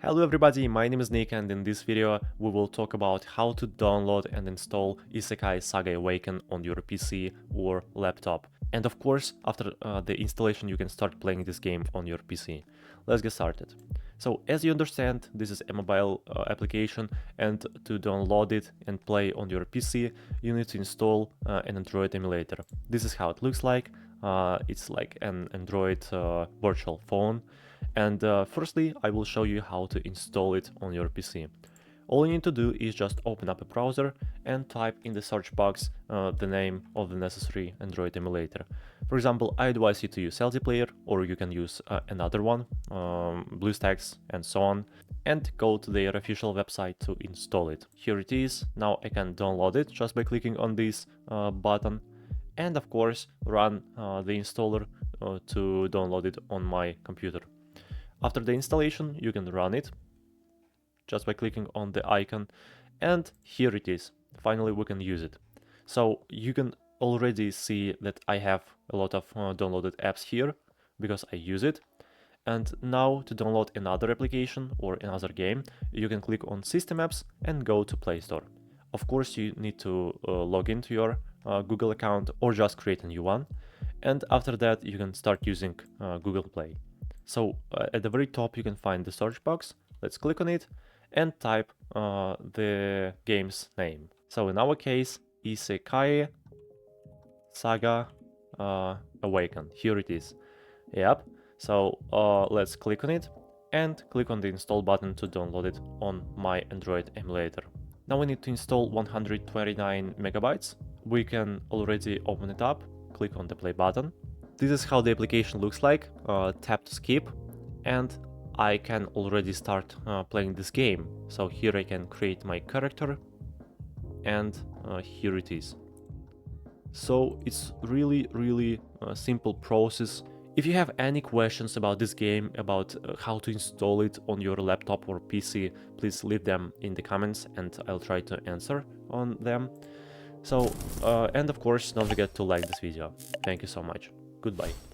Hello everybody, my name is Nick and in this video we will talk about how to download and install Isekai Saga Awaken on your PC or laptop. And of course, after the installation you can start playing this game on your PC. Let's get started. So as you understand, this is a mobile application, and to download it and play on your PC you need to install an Android emulator. This is how it looks like. It's like an Android virtual phone. And firstly, I will show you how to install it on your PC. All you need to do is just open up a browser and type in the search box the name of the necessary Android emulator. For example, I advise you to use LD Player, or you can use another one, BlueStacks and so on, and go to their official website to install it. Here it is. Now I can download it just by clicking on this button, and of course run the installer to download it on my computer. After the installation, you can run it just by clicking on the icon, and here it is. Finally, we can use it. So you can already see that I have a lot of downloaded apps here because I use it. And now to download another application or another game, you can click on System Apps and go to Play Store. Of course, you need to log into your Google account or just create a new one. And after that, you can start using Google Play. So at the very top you can find the search box. Let's click on it and type the game's name. So in our case, Isekai Saga Awaken. Here it is. Yep. So let's click on it and click on the install button to download it on my Android emulator. Now we need to install 129 megabytes. We can already open it up, click on the play button. This is how the application looks like. Tap to skip, and I can already start playing this game. So here I can create my character, and here it is. So it's really simple process. If you have any questions about this game, about how to install it on your laptop or PC, please leave them in the comments and I'll try to answer on them. So, and of course, don't forget to like this video. Thank you so much. Goodbye.